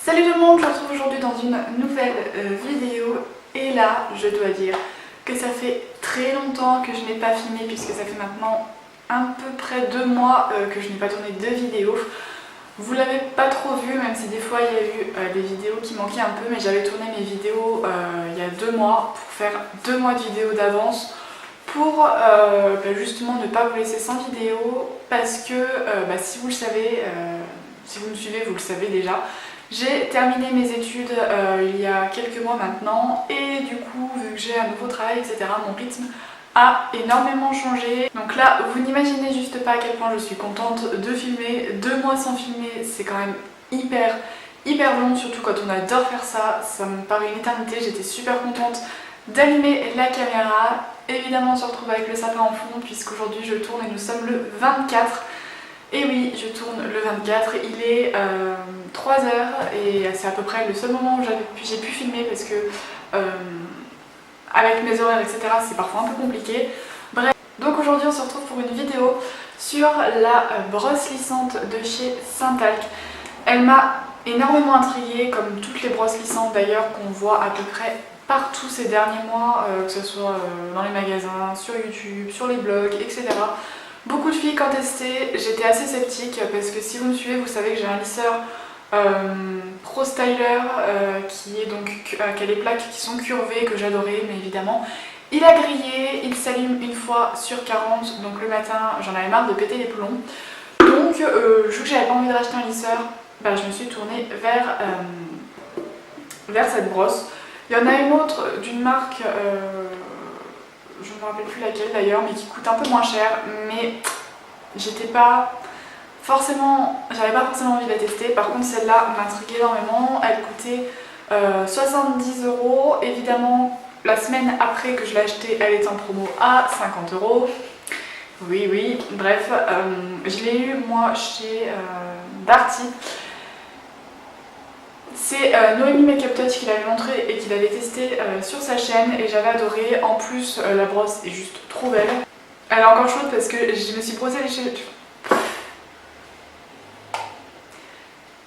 Salut tout le monde, je vous retrouve aujourd'hui dans une nouvelle vidéo et là je dois dire que ça fait très longtemps que je n'ai pas filmé puisque ça fait maintenant à peu près 2 mois que je n'ai pas tourné de vidéos. Vous l'avez pas trop vu, même si des fois il y a eu des vidéos qui manquaient un peu, mais j'avais tourné mes vidéos il y a 2 mois pour faire 2 mois de vidéos d'avance pour justement ne pas vous laisser sans vidéo parce que si vous le savez, si vous me suivez vous le savez déjà. J'ai terminé mes études il y a quelques mois maintenant et du coup, vu que j'ai un nouveau travail, etc., mon rythme a énormément changé. Donc là, vous n'imaginez juste pas à quel point je suis contente de filmer. 2 mois sans filmer, c'est quand même hyper long, surtout quand on adore faire ça. Ça me paraît une éternité, j'étais super contente d'allumer la caméra. Évidemment, on se retrouve avec le sapin en fond puisqu'aujourd'hui je tourne et nous sommes le 24. Et oui, je tourne le 24, il est 3h et c'est à peu près le seul moment où j'ai pu filmer parce que avec mes horaires etc c'est parfois un peu compliqué. Bref, donc aujourd'hui on se retrouve pour une vidéo sur la brosse lissante de chez Saint-Alc. Elle m'a énormément intriguée comme toutes les brosses lissantes d'ailleurs qu'on voit à peu près partout ces derniers mois, que ce soit dans les magasins, sur YouTube, sur les blogs, etc. Beaucoup de filles quand testées, j'étais assez sceptique parce que si vous me suivez, vous savez que j'ai un lisseur Pro Styler qui a les plaques qui sont curvées, que j'adorais, mais évidemment il a grillé, il s'allume une fois sur 40, donc le matin j'en avais marre de péter les plombs. Donc vu que j'avais pas envie de racheter un lisseur, je me suis tournée vers cette brosse. Il y en a une autre d'une marque... je ne me rappelle plus laquelle d'ailleurs, mais qui coûte un peu moins cher, mais j'avais pas forcément envie de la tester. Par contre celle-là m'intriguait énormément, elle coûtait 70 €. Évidemment la semaine après que je l'ai achetée, elle était en promo à 50 €. Oui, bref, je l'ai eu moi chez Darty. C'est Noémie Makeup Touch qui l'avait montré et qui l'avait testé sur sa chaîne et j'avais adoré. En plus, la brosse est juste trop belle. Elle est encore chaude parce que je me suis brossé les cheveux.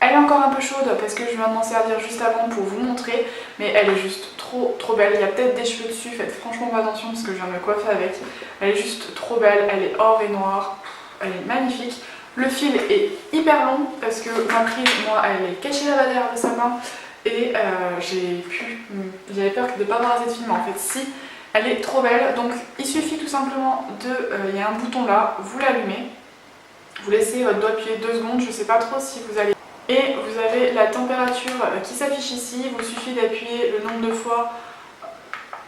Elle est encore un peu chaude parce que je viens de m'en servir juste avant pour vous montrer, mais elle est juste trop belle. Il y a peut-être des cheveux dessus, faites franchement pas attention parce que je viens de me coiffer avec. Elle est juste trop belle, elle est or et noir, elle est magnifique. Le fil est hyper long parce que ma prise, moi, elle est cachée là-bas derrière le sapin et j'avais peur de ne pas avoir assez de fil, mais en fait si, elle est trop belle. Donc il suffit tout simplement il y a un bouton là, vous l'allumez, vous laissez votre doigt appuyer 2 secondes, je sais pas trop si vous allez... Et vous avez la température qui s'affiche ici, il vous suffit d'appuyer le nombre de fois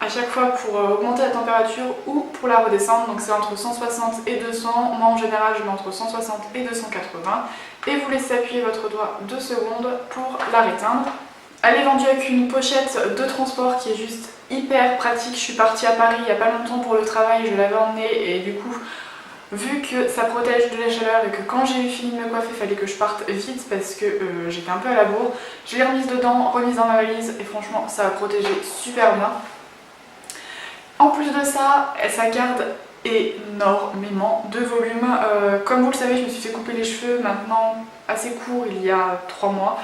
à chaque fois pour augmenter la température ou pour la redescendre, donc c'est entre 160 et 200, moi en général je mets entre 160 et 280 et vous laissez appuyer votre doigt 2 secondes pour la réteindre. Elle est vendue avec une pochette de transport qui est juste hyper pratique. Je suis partie à Paris il n'y a pas longtemps pour le travail, je l'avais emmenée et du coup vu que ça protège de la chaleur et que quand j'ai eu fini de me coiffer il fallait que je parte vite parce que j'étais un peu à la bourre, je l'ai remise dedans, remise dans ma valise et franchement ça a protégé super bien. En plus de ça, ça garde énormément de volume. Comme vous le savez, je me suis fait couper les cheveux maintenant assez court il y a 3 mois.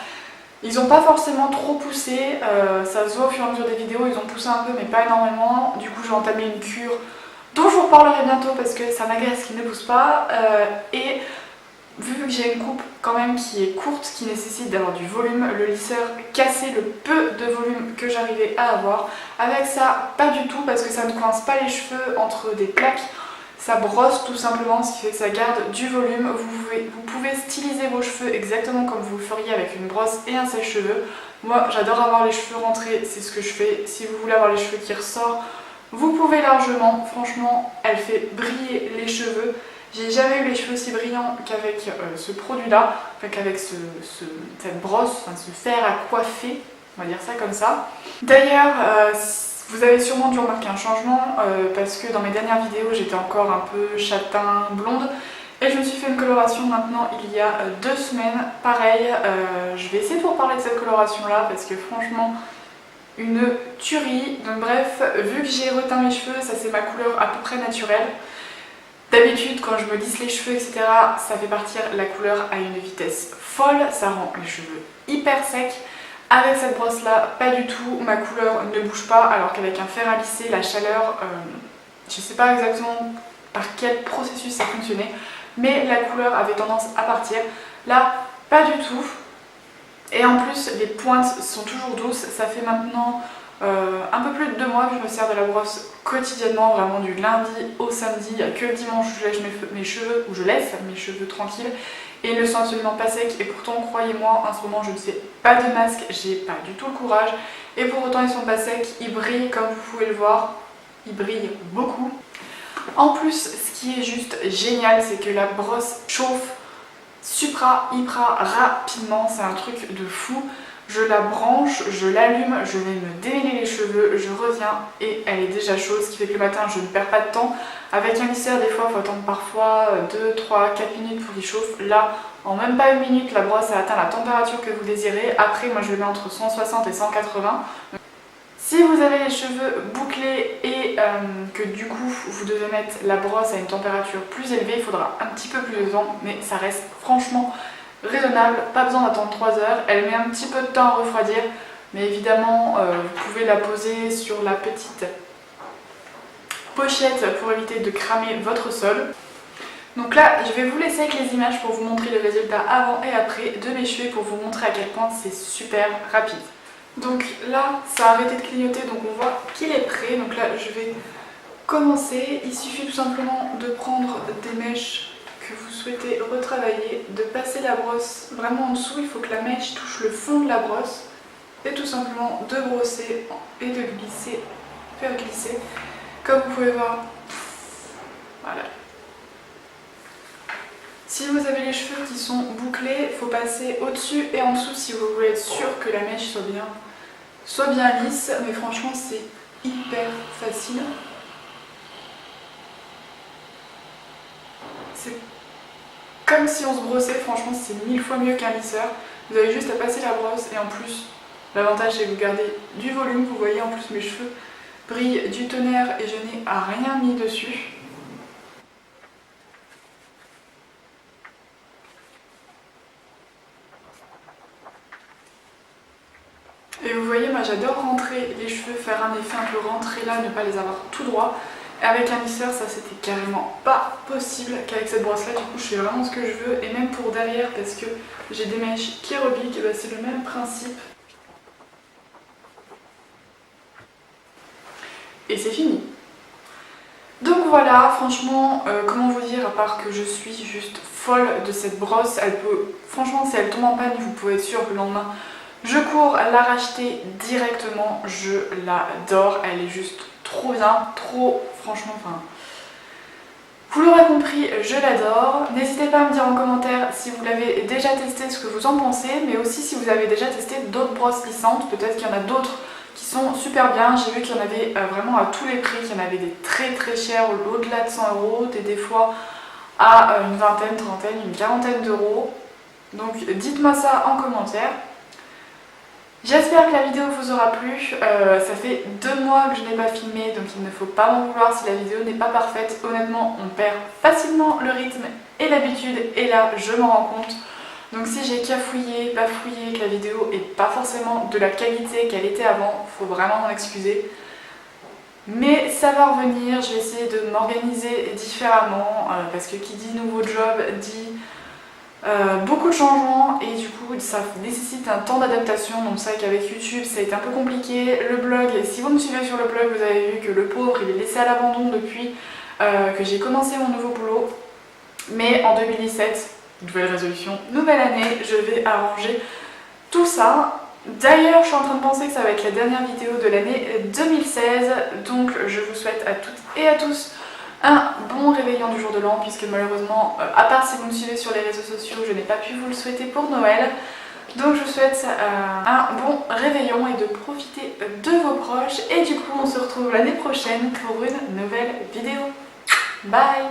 Ils n'ont pas forcément trop poussé, ça se voit au fur et à mesure des vidéos, ils ont poussé un peu mais pas énormément. Du coup j'ai entamé une cure dont je vous reparlerai bientôt parce que ça m'agace qu'ils ne poussent pas. Et vu que j'ai une coupe quand même qui est courte, qui nécessite d'avoir du volume, le lisseur cassait le peu de volume que j'arrivais à avoir. Avec ça, pas du tout parce que ça ne coince pas les cheveux entre des plaques. Ça brosse tout simplement, ce qui fait que ça garde du volume. Vous pouvez styliser vos cheveux exactement comme vous le feriez avec une brosse et un sèche-cheveux. Moi, j'adore avoir les cheveux rentrés, c'est ce que je fais. Si vous voulez avoir les cheveux qui ressortent, vous pouvez largement. Franchement, elle fait briller les cheveux. J'ai jamais eu les cheveux aussi brillants qu'avec ce produit-là, enfin qu'avec cette brosse, enfin ce fer à coiffer, on va dire ça comme ça. D'ailleurs, vous avez sûrement dû remarquer un changement parce que dans mes dernières vidéos, j'étais encore un peu châtain, blonde. Et je me suis fait une coloration maintenant il y a 2 semaines. Pareil, je vais essayer de vous reparler de cette coloration-là parce que franchement, une tuerie. Donc bref, vu que j'ai reteint mes cheveux, ça c'est ma couleur à peu près naturelle. D'habitude, quand je me lisse les cheveux, etc., ça fait partir la couleur à une vitesse folle, ça rend les cheveux hyper secs. Avec cette brosse là, pas du tout, ma couleur ne bouge pas alors qu'avec un fer à lisser, la chaleur, je sais pas exactement par quel processus ça fonctionnait, mais la couleur avait tendance à partir. Là, pas du tout. Et en plus, les pointes sont toujours douces. Ça fait maintenant un peu plus de 2 mois que je me sers de la brosse quotidiennement, vraiment du lundi au samedi. Il n'y a que le dimanche où je lèche mes cheveux, où je laisse mes cheveux tranquilles. Et ils ne sont absolument pas secs. Et pourtant, croyez-moi, en ce moment, je ne fais pas de masque. J'ai pas du tout le courage. Et pour autant, ils sont pas secs. Ils brillent, comme vous pouvez le voir. Ils brillent beaucoup. En plus, ce qui est juste génial, c'est que la brosse chauffe hyper rapidement, c'est un truc de fou. Je la branche, je l'allume, je vais me démêler les cheveux, je reviens et elle est déjà chaude, ce qui fait que le matin je ne perds pas de temps. Avec un lisseur, des fois il faut attendre parfois 2, 3, 4 minutes pour qu'il chauffe. Là, en même pas 1 minute, la brosse a atteint la température que vous désirez. Après, moi je le mets entre 160 et 180. Si vous avez les cheveux bouclés et que du coup vous devez mettre la brosse à une température plus élevée, il faudra un petit peu plus de temps, mais ça reste franchement raisonnable, pas besoin d'attendre 3 heures. Elle met un petit peu de temps à refroidir, mais évidemment vous pouvez la poser sur la petite pochette pour éviter de cramer votre sol. Donc là, je vais vous laisser avec les images pour vous montrer le résultat avant et après de mes cheveux, pour vous montrer à quel point c'est super rapide. Donc là, ça a arrêté de clignoter, donc on voit qu'il est prêt. Donc là, je vais commencer. Il suffit tout simplement de prendre des mèches que vous souhaitez retravailler, de passer la brosse vraiment en dessous. Il faut que la mèche touche le fond de la brosse et tout simplement de brosser et de glisser, faire glisser. Comme vous pouvez voir, voilà. Si vous avez les cheveux qui sont bouclés, il faut passer au-dessus et en dessous si vous voulez être sûr que la mèche soit bien lisse. Mais franchement, c'est hyper facile. C'est comme si on se brossait, franchement, c'est 1000 fois mieux qu'un lisseur. Vous avez juste à passer la brosse et en plus, l'avantage c'est que vous gardez du volume. Vous voyez, en plus, mes cheveux brillent du tonnerre et je n'ai rien mis dessus. Et vous voyez, moi j'adore rentrer les cheveux, faire un effet un peu rentré là, ne pas les avoir tout droit. Et avec un lisseur, ça c'était carrément pas possible qu'avec cette brosse là. Du coup, je fais vraiment ce que je veux. Et même pour derrière, parce que j'ai des mèches qui rebiquent, et ben c'est le même principe. Et c'est fini. Donc voilà, franchement, comment vous dire, à part que je suis juste folle de cette brosse. Elle peut, franchement, si elle tombe en panne, vous pouvez être sûr que le lendemain, je cours la racheter directement. Je l'adore, elle est juste trop bien, trop, franchement, enfin... Vous l'aurez compris, je l'adore. N'hésitez pas à me dire en commentaire si vous l'avez déjà testé, ce que vous en pensez, mais aussi si vous avez déjà testé d'autres brosses lissantes. Peut-être qu'il y en a d'autres qui sont super bien. J'ai vu qu'il y en avait vraiment à tous les prix, qu'il y en avait des très très chers, au-delà de 100 €, des fois à une vingtaine, trentaine, une quarantaine d'euros. Donc dites-moi ça en commentaire. J'espère que la vidéo vous aura plu. Ça fait 2 mois que je n'ai pas filmé, donc il ne faut pas m'en vouloir si la vidéo n'est pas parfaite. Honnêtement, on perd facilement le rythme et l'habitude, et là je m'en rends compte. Donc si j'ai cafouillé, bafouillé, que la vidéo n'est pas forcément de la qualité qu'elle était avant, il faut vraiment m'en excuser. Mais ça va revenir, je vais essayer de m'organiser différemment, parce que qui dit nouveau job dit beaucoup de changements, et du coup ça nécessite un temps d'adaptation. Donc c'est vrai qu'avec YouTube ça a été un peu compliqué. Le blog, si vous me suivez sur le blog, vous avez vu que le pauvre il est laissé à l'abandon depuis que j'ai commencé mon nouveau boulot. Mais en 2017, nouvelle résolution, nouvelle année, je vais arranger tout ça. D'ailleurs, je suis en train de penser que ça va être la dernière vidéo de l'année 2016. Donc je vous souhaite à toutes et à tous un bon réveillon du jour de l'an, puisque malheureusement, à part si vous me suivez sur les réseaux sociaux, je n'ai pas pu vous le souhaiter pour Noël. Donc je vous souhaite un bon réveillon et de profiter de vos proches. Et du coup, on se retrouve l'année prochaine pour une nouvelle vidéo. Bye!